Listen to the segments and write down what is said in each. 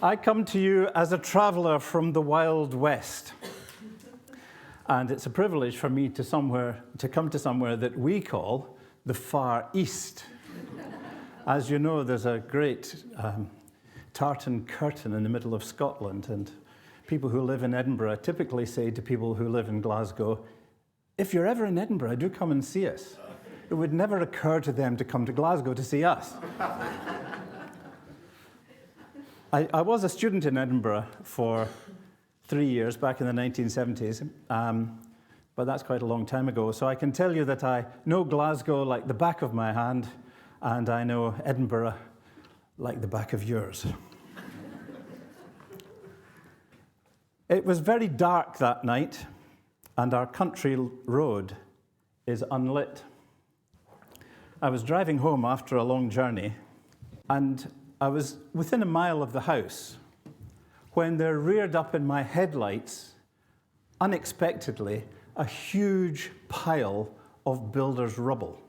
I come to you as a traveller from the Wild West. And it's a privilege for me to come to somewhere that we call the Far East. As you know, there's a great tartan curtain in the middle of Scotland, and people who live in Edinburgh typically say to people who live in Glasgow, if you're ever in Edinburgh, do come and see us. It would never occur to them to come to Glasgow to see us. I was a student in Edinburgh for 3 years back in the 1970s, but that's quite a long time ago. So I can tell you that I know Glasgow like the back of my hand, and I know Edinburgh like the back of yours. It was very dark that night, and our country road is unlit. I was driving home after a long journey, and I was within a mile of the house when there reared up in my headlights, unexpectedly, a huge pile of builder's rubble.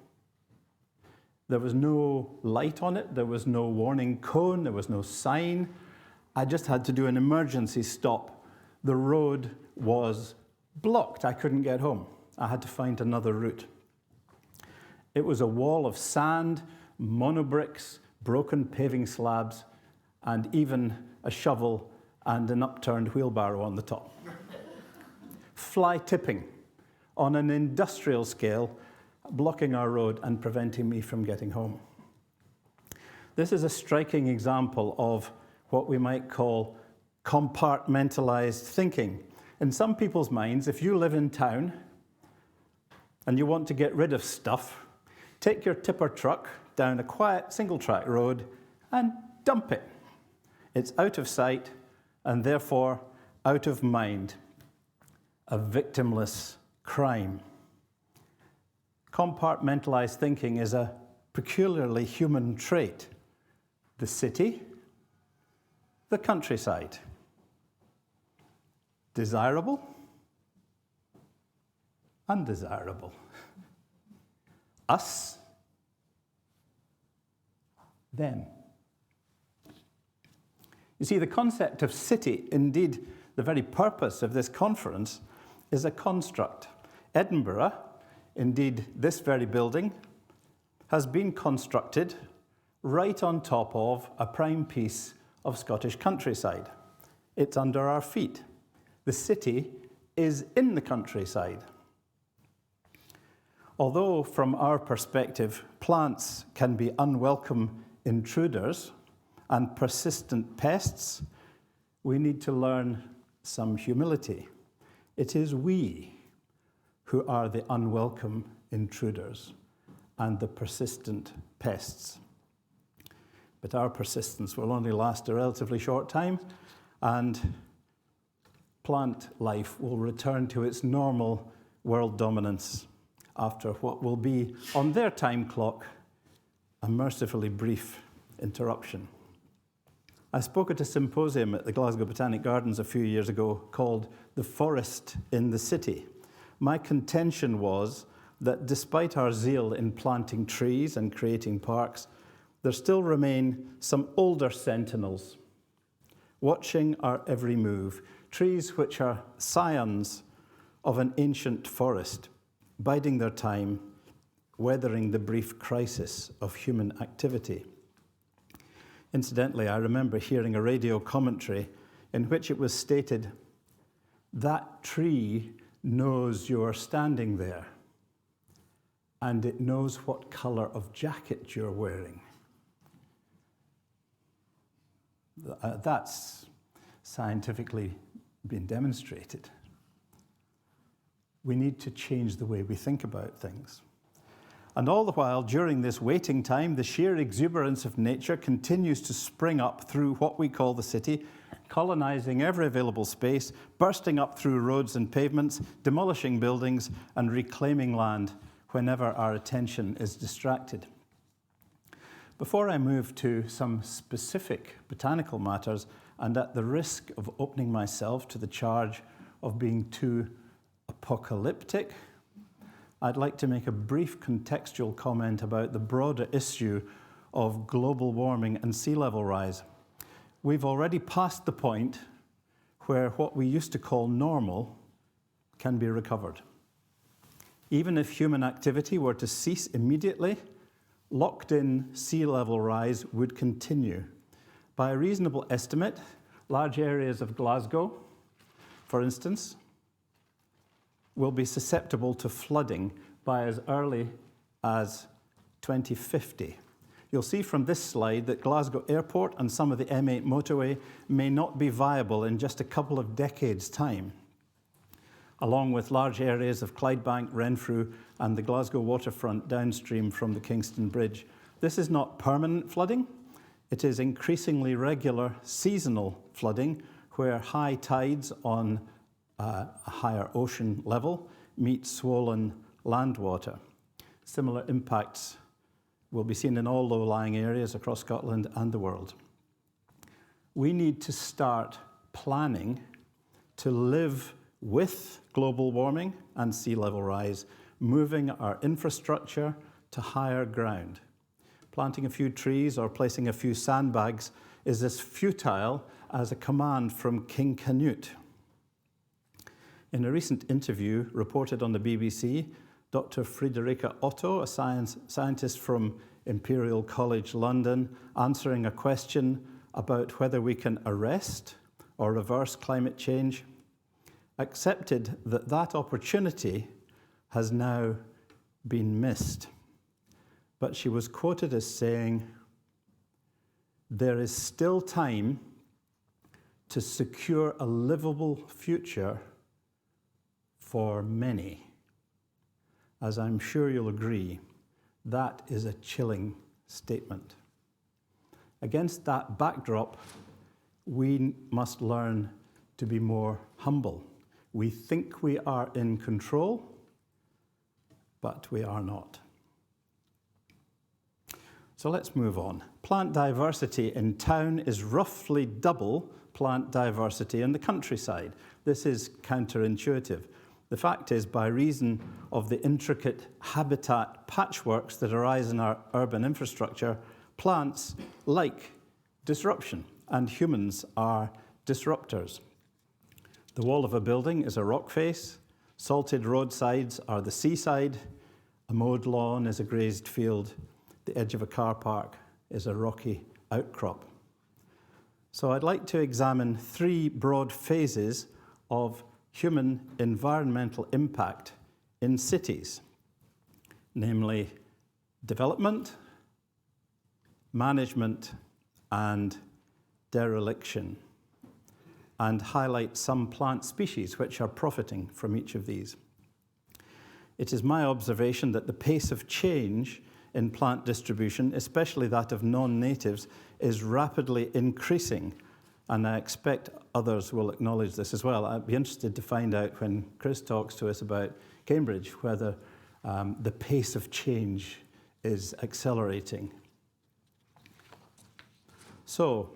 There was no light on it, there was no warning cone, there was no sign. I just had to do an emergency stop. The road was blocked. I couldn't get home. I had to find another route. It was a wall of sand, monobricks, broken paving slabs, and even a shovel and an upturned wheelbarrow on the top. Fly tipping on an industrial scale, blocking our road and preventing me from getting home. This is a striking example of what we might call compartmentalized thinking. In some people's minds, if you live in town and you want to get rid of stuff, take your tipper truck down a quiet single-track road and dump it. It's out of sight and therefore out of mind. A victimless crime. Compartmentalized thinking is a peculiarly human trait. The city, the countryside. Desirable, undesirable. Us, them. You see, the concept of city, indeed the very purpose of this conference, is a construct. Edinburgh, indeed this very building, has been constructed right on top of a prime piece of Scottish countryside. It's under our feet. The city is in the countryside. Although from our perspective, plants can be unwelcome intruders and persistent pests, we need to learn some humility. It is we who are the unwelcome intruders and the persistent pests. But our persistence will only last a relatively short time, and plant life will return to its normal world dominance after what will be, on their time clock, a mercifully brief interruption. I spoke at a symposium at the Glasgow Botanic Gardens a few years ago called The Forest in the City. My contention was that despite our zeal in planting trees and creating parks, there still remain some older sentinels watching our every move, trees which are scions of an ancient forest, biding their time, weathering the brief crisis of human activity. Incidentally, I remember hearing a radio commentary in which it was stated, that tree knows you are standing there, and it knows what color of jacket you're wearing. That's scientifically been demonstrated. We need to change the way we think about things. And all the while, during this waiting time, the sheer exuberance of nature continues to spring up through what we call the city, colonizing every available space, bursting up through roads and pavements, demolishing buildings, and reclaiming land whenever our attention is distracted. Before I move to some specific botanical matters, and at the risk of opening myself to the charge of being too apocalyptic, I'd like to make a brief contextual comment about the broader issue of global warming and sea level rise. we've already passed the point where what we used to call normal can be recovered. Even if human activity were to cease immediately, locked-in sea level rise would continue. By a reasonable estimate, large areas of Glasgow, for instance, will be susceptible to flooding by as early as 2050. You'll see from this slide that Glasgow Airport and some of the M8 motorway may not be viable in just a couple of decades' time, along with large areas of Clydebank, Renfrew, and the Glasgow waterfront downstream from the Kingston Bridge. This is not permanent flooding. It is increasingly regular seasonal flooding where high tides on a higher ocean level meet swollen land water. Similar impacts will be seen in all low-lying areas across Scotland and the world. We need to start planning to live with global warming and sea level rise, moving our infrastructure to higher ground. Planting a few trees or placing a few sandbags is as futile as a command from King Canute. In a recent interview reported on the BBC, Dr. Friederike Otto, a scientist from Imperial College London, answering a question about whether we can arrest or reverse climate change, accepted that that opportunity has now been missed. But she was quoted as saying, "There is still time to secure a livable future for many." As I'm sure you'll agree, that is a chilling statement. Against that backdrop, we must learn to be more humble. We think we are in control, but we are not. So let's move on. Plant diversity in town is roughly double plant diversity in the countryside. This is counterintuitive. The fact is, by reason of the intricate habitat patchworks that arise in our urban infrastructure, plants like disruption, and humans are disruptors. The wall of a building is a rock face, salted roadsides are the seaside, a mowed lawn is a grazed field, the edge of a car park is a rocky outcrop. So I'd like to examine three broad phases of human environmental impact in cities, namely development, management, and dereliction, and highlight some plant species which are profiting from each of these. It is my observation that the pace of change in plant distribution, especially that of non-natives, is rapidly increasing, and I expect others will acknowledge this as well. I'd be interested to find out when Chris talks to us about Cambridge whether the pace of change is accelerating. So,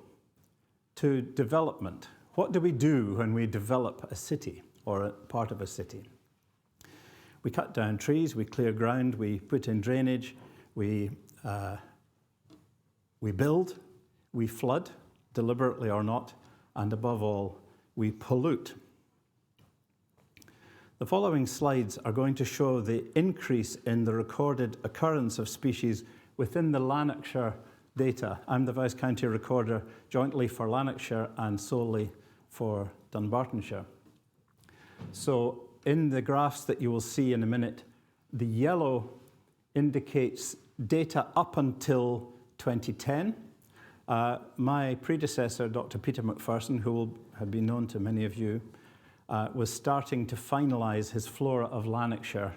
to development. What do we do when we develop a city or a part of a city? We cut down trees, we clear ground, we put in drainage, we build, we flood, deliberately or not, and above all, we pollute. The following slides are going to show the increase in the recorded occurrence of species within the Lanarkshire data. I'm the Vice County Recorder jointly for Lanarkshire and solely for Dunbartonshire. So in the graphs that you will see in a minute, the yellow indicates data up until 2010. My predecessor, Dr. Peter Macpherson, who will have been known to many of you, was starting to finalise his Flora of Lanarkshire,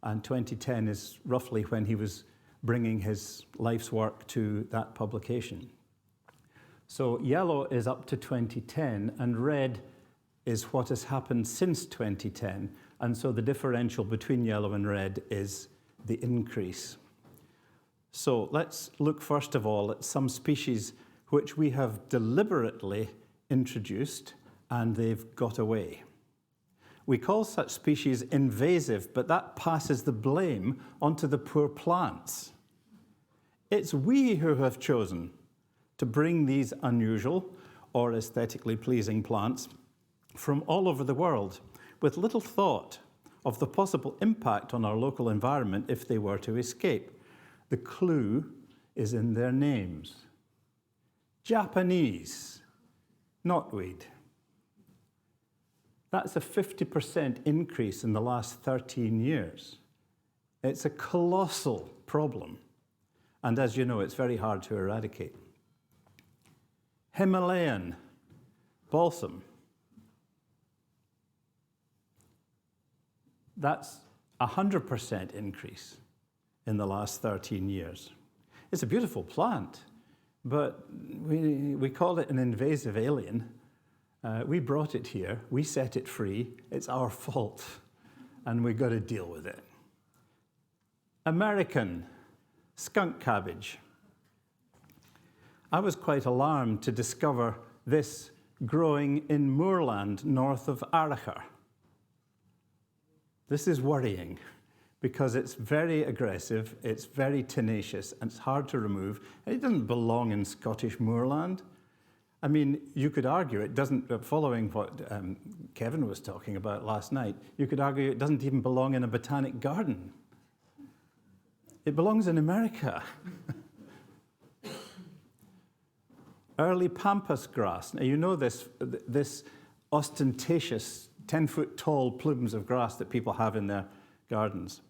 and 2010 is roughly when he was bringing his life's work to that publication. So yellow is up to 2010, and red is what has happened since 2010, and so the differential between yellow and red is the increase. So let's look first of all at some species which we have deliberately introduced and they've got away. We call such species invasive, but that passes the blame onto the poor plants. It's we who have chosen to bring these unusual, or aesthetically pleasing plants from all over the world, with little thought of the possible impact on our local environment if they were to escape. The clue is in their names. Japanese knotweed. That's a 50% increase in the last 13 years. It's a colossal problem. And as you know, it's very hard to eradicate. Himalayan balsam. That's a 100% increase in the last 13 years. It's a beautiful plant, but we call it an invasive alien. We brought it here, we set it free, it's our fault, and we've got to deal with it. American skunk cabbage. I was quite alarmed to discover this growing in moorland north of Arachar. This is worrying because it's very aggressive, it's very tenacious, and it's hard to remove. It doesn't belong in Scottish moorland. I mean, you could argue it doesn't, following what Kevin was talking about last night, you could argue it doesn't even belong in a botanic garden. It belongs in America. Early pampas grass. Now, you know this ostentatious 10-foot tall plumes of grass that people have in their gardens.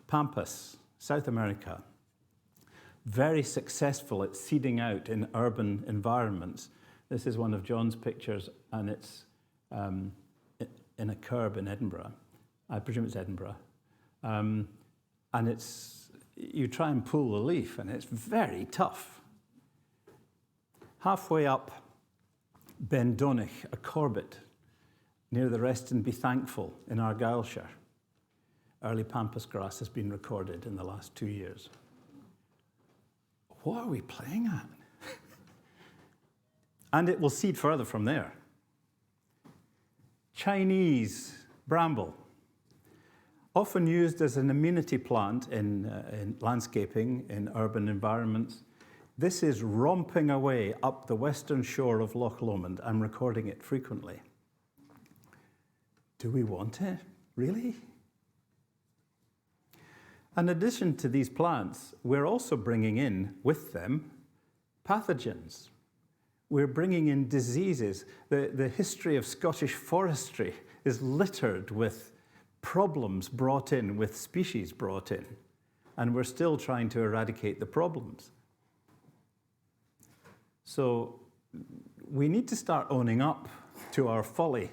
Pampas, South America. Very successful at seeding out in urban environments. This is one of John's pictures, and it's in a curb in Edinburgh. I presume it's Edinburgh. And you try and pull the leaf, and it's very tough. Halfway up Bendonich, a corbett, near the Rest and Be Thankful in Argyllshire. Early pampas grass has been recorded in the last 2 years. What are we playing at? And it will seed further from there. Chinese bramble, often used as an amenity plant in landscaping, in urban environments. This is romping away up the western shore of Loch Lomond. I'm recording it frequently. Do we want it? Really? In addition to these plants, we're also bringing in, with them, pathogens. We're bringing in diseases. The history of Scottish forestry is littered with problems brought in, with species brought in, and we're still trying to eradicate the problems. So we need to start owning up to our folly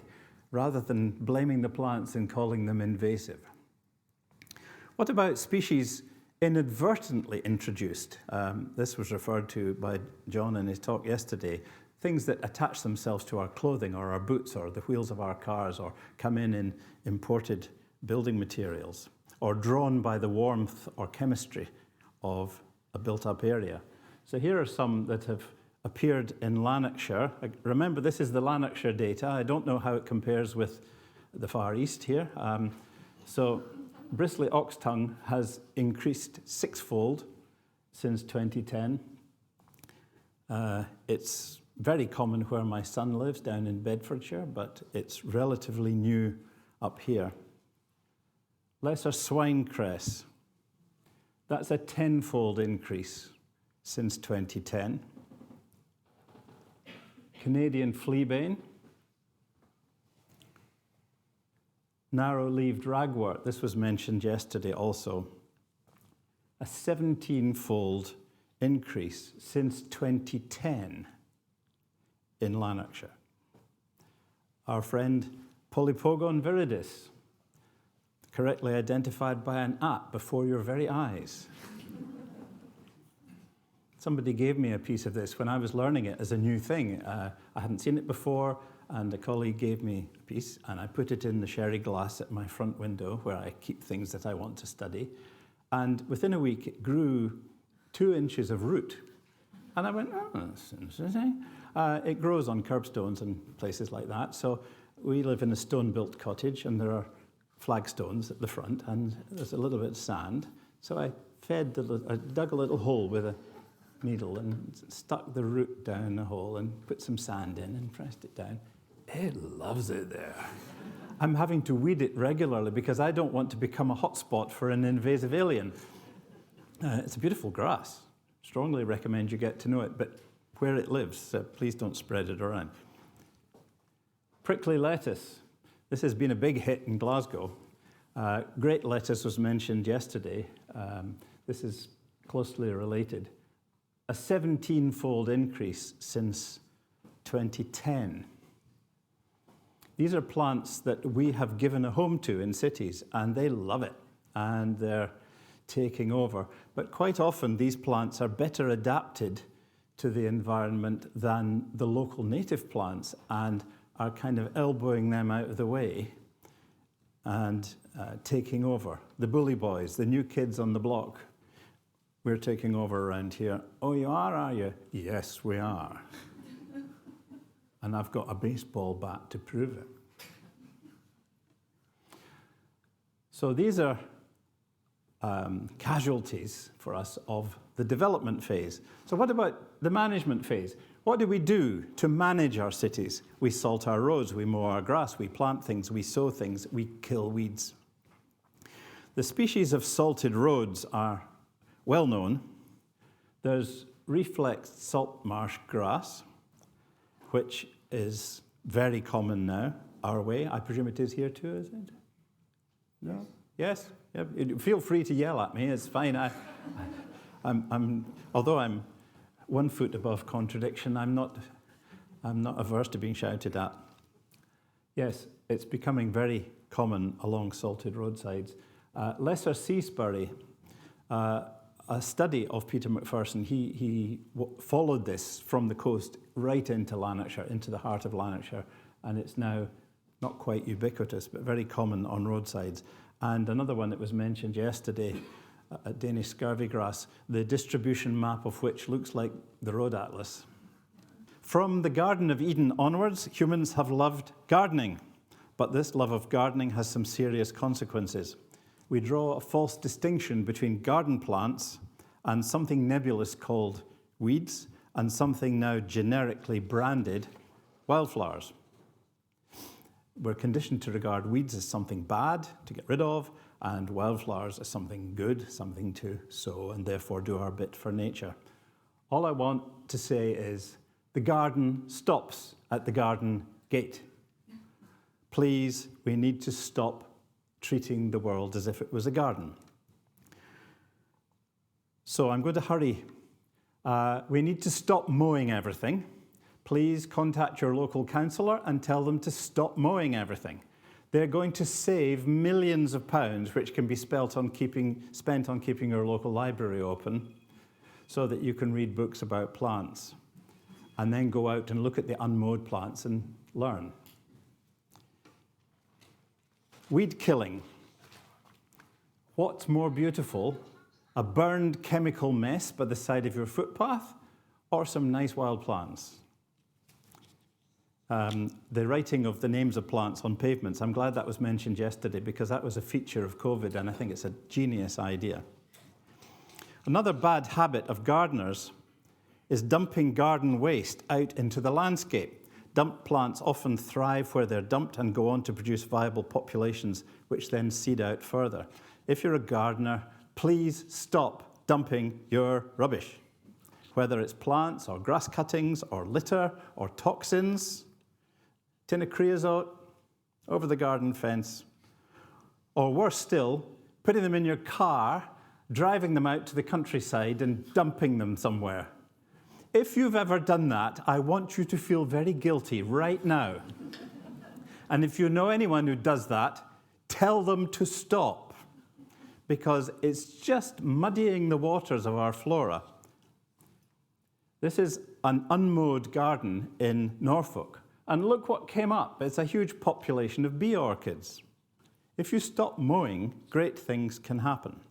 rather than blaming the plants and calling them invasive. What about species inadvertently introduced? This was referred to by John in his talk yesterday. Things that attach themselves to our clothing or our boots or the wheels of our cars or come in imported building materials or drawn by the warmth or chemistry of a built-up area. So here are some that have appeared in Lanarkshire. Remember, this is the Lanarkshire data. I don't know how it compares with the Far East here. So bristly oxtongue has increased sixfold since 2010. It's very common where my son lives, down in Bedfordshire, but it's relatively new up here. Lesser swinencress. That's a tenfold increase since 2010. Canadian fleabane. Narrow-leaved ragwort, this was mentioned yesterday also. A 17-fold increase since 2010 in Lanarkshire. Our friend Polypogon viridis, correctly identified by an app before your very eyes. Somebody gave me a piece of this when I was learning it as a new thing. I hadn't seen it before, and a colleague gave me a piece, and I put it in the sherry glass at my front window where I keep things that I want to study. And within a week, it grew 2 inches of root. And I went, oh, that's interesting. It grows on curbstones and places like that. So we live in a stone-built cottage, and there are flagstones at the front, and there's a little bit of sand. So I dug a little hole with a needle and stuck the root down the hole and put some sand in and pressed it down. It loves it there. I'm having to weed it regularly because I don't want to become a hotspot for an invasive alien. It's a beautiful grass. Strongly recommend you get to know it, but where it lives, please don't spread it around. Prickly lettuce. This has been a big hit in Glasgow. Great lettuce was mentioned yesterday. This is closely related. A 17-fold increase since 2010. These are plants that we have given a home to in cities, and they love it, and they're taking over. But quite often, these plants are better adapted to the environment than the local native plants and are kind of elbowing them out of the way and taking over. The bully boys, the new kids on the block, we're taking over around here. Oh, you are you? Yes, we are. And I've got a baseball bat to prove it. So these are casualties for us of the development phase. So what about the management phase? What do we do to manage our cities? We salt our roads, we mow our grass, we plant things, we sow things, we kill weeds. The species of salted roads are well known. There's reflexed salt marsh grass, which is very common now, our way. I presume it is here too, is it? No? Yes? Yeah. Feel free to yell at me, it's fine. Although I'm 1 foot above contradiction, I'm not averse to being shouted at. Yes, it's becoming very common along salted roadsides. Lesser sea spurry, a study of Peter Macpherson, he followed this from the coast right into Lanarkshire, into the heart of Lanarkshire, and it's now not quite ubiquitous, but very common on roadsides. And another one that was mentioned yesterday, a Danish scurvy grass, the distribution map of which looks like the road atlas. From the Garden of Eden onwards, humans have loved gardening, but this love of gardening has some serious consequences. We draw a false distinction between garden plants and something nebulous called weeds and something now generically branded wildflowers. We're conditioned to regard weeds as something bad to get rid of, and wildflowers as something good, something to sow, and therefore do our bit for nature. All I want to say is the garden stops at the garden gate. Please, we need to stop treating the world as if it was a garden. So I'm going to hurry. We need to stop mowing everything. Please contact your local councillor and tell them to stop mowing everything. They're going to save millions of pounds, which can be spent on keeping your local library open so that you can read books about plants and then go out and look at the unmowed plants and learn. Weed killing. What's more beautiful, a burned chemical mess by the side of your footpath or some nice wild plants? The writing of the names of plants on pavements, I'm glad that was mentioned yesterday because that was a feature of COVID and I think it's a genius idea. Another bad habit of gardeners is dumping garden waste out into the landscape. Dumped plants often thrive where they're dumped and go on to produce viable populations, which then seed out further. If you're a gardener, please stop dumping your rubbish, whether it's plants or grass cuttings or litter or toxins, tin of creosote over the garden fence, or worse still, putting them in your car, driving them out to the countryside and dumping them somewhere. If you've ever done that, I want you to feel very guilty right now. And if you know anyone who does that, tell them to stop, because it's just muddying the waters of our flora. This is an unmowed garden in Norfolk, and look what came up. It's a huge population of bee orchids. If you stop mowing, great things can happen.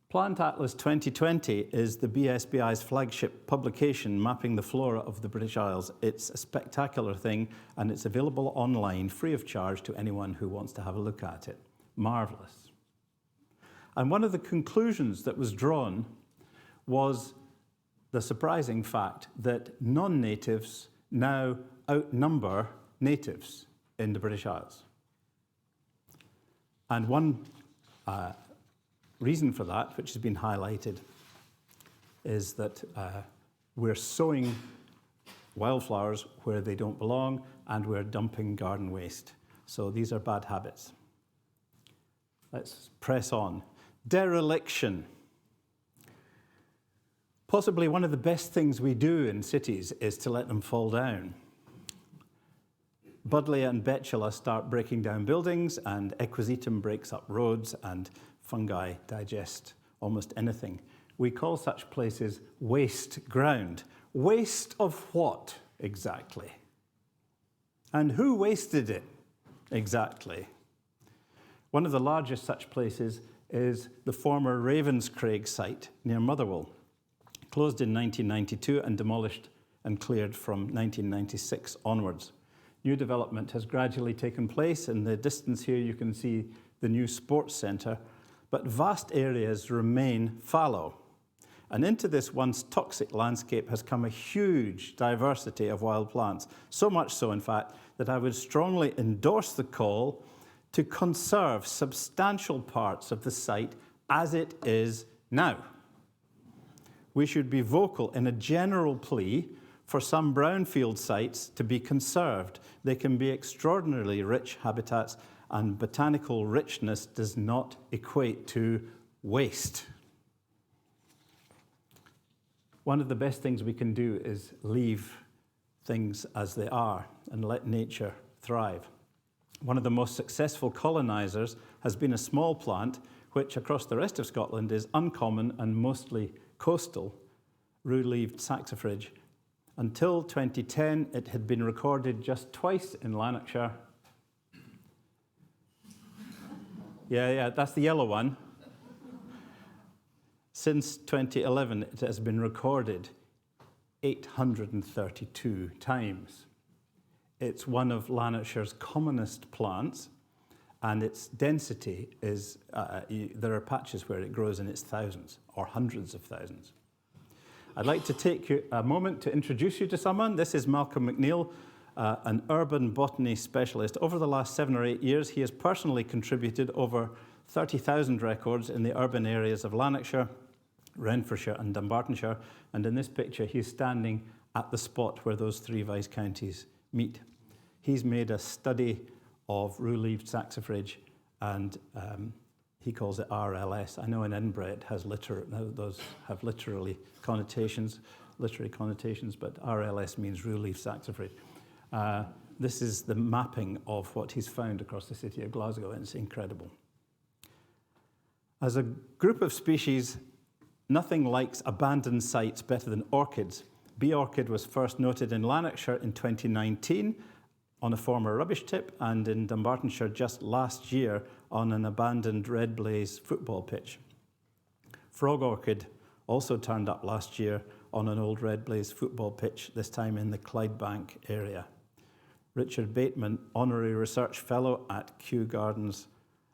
Plant Atlas 2020 is the BSBI's flagship publication mapping the flora of the British Isles. It's a spectacular thing, and it's available online free of charge to anyone who wants to have a look at it. Marvelous. And one of the conclusions that was drawn was the surprising fact that non-natives now outnumber natives in the British Isles. And one reason for that, which has been highlighted, is that we're sowing wildflowers where they don't belong, and we're dumping garden waste. So these are bad habits. Let's press on. Dereliction. Possibly one of the best things we do in cities is to let them fall down. Buddleia and Betula start breaking down buildings, and equisetum breaks up roads, and fungi digest almost anything. We call such places waste ground. Waste of what exactly? And who wasted it exactly? One of the largest such places is the former Ravenscraig site near Motherwell, closed in 1992 and demolished and cleared from 1996 onwards. New development has gradually taken place. In the distance here you can see the new sports centre, but vast areas remain fallow. And into this once toxic landscape has come a huge diversity of wild plants, so much so, in fact, that I would strongly endorse the call to conserve substantial parts of the site as it is now. We should be vocal in a general plea for some brownfield sites to be conserved. They can be extraordinarily rich habitats, and botanical richness does not equate to waste. One of the best things we can do is leave things as they are and let nature thrive. One of the most successful colonizers has been a small plant which across the rest of Scotland is uncommon and mostly coastal, rue-leaved saxifrage. Until 2010, it had been recorded just twice in Lanarkshire. Yeah, that's the yellow one. Since 2011, it has been recorded 832 times. It's one of Lanarkshire's commonest plants, and its density is, there are patches where it grows in its thousands or hundreds of thousands. I'd like to take a moment to introduce you to someone. This is Malcolm McNeill, an urban botany specialist. Over the last 7 or 8 years, he has personally contributed over 30,000 records in the urban areas of Lanarkshire, Renfrewshire and Dunbartonshire, and in this picture he's standing at the spot where those 3 vice counties meet. He's made a study of rue-leaved saxifrage, and he calls it RLS. I know in Edinburgh it has those have literary connotations, but RLS means rue-leaved saxifrage. This is the mapping of what he's found across the city of Glasgow, and it's incredible. As a group of species, nothing likes abandoned sites better than orchids. Bee orchid was first noted in Lanarkshire in 2019 on a former rubbish tip, and in Dunbartonshire just last year on an abandoned red blaze football pitch. Frog orchid also turned up last year on an old red blaze football pitch, this time in the Clydebank area. Richard Bateman, Honorary Research Fellow at Kew Gardens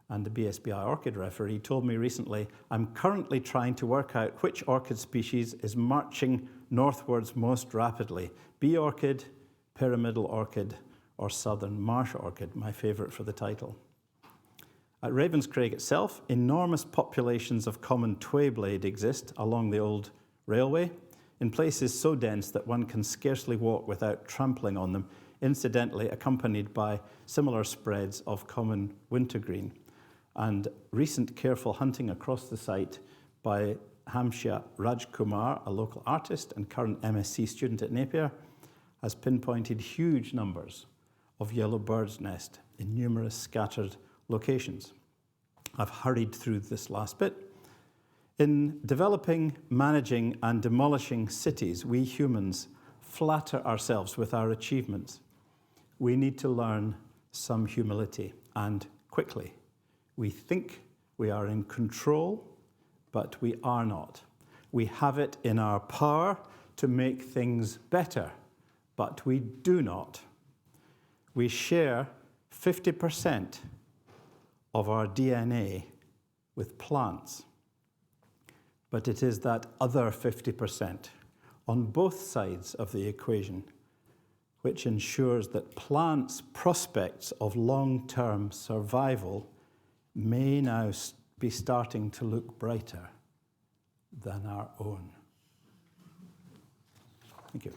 and the BSBI Orchid Referee, told me recently, "I'm currently trying to work out which orchid species is marching northwards most rapidly. Bee orchid, pyramidal orchid, or southern marsh orchid," my favourite for the title. At Ravenscraig itself, enormous populations of common twayblade exist along the old railway, in places so dense that one can scarcely walk without trampling on them, incidentally accompanied by similar spreads of common wintergreen. And recent careful hunting across the site by Hamshia Rajkumar, a local artist and current MSc student at Napier, has pinpointed huge numbers of yellow bird's nest in numerous scattered locations. I've hurried through this last bit. In developing, managing, and demolishing cities, we humans flatter ourselves with our achievements. We need to learn some humility, and quickly. We think we are in control, but we are not. We have it in our power to make things better, but we do not. We share 50% of our DNA with plants. but it is that other 50% on both sides of the equation which ensures that plants' prospects of long-term survival may now be starting to look brighter than our own. Thank you.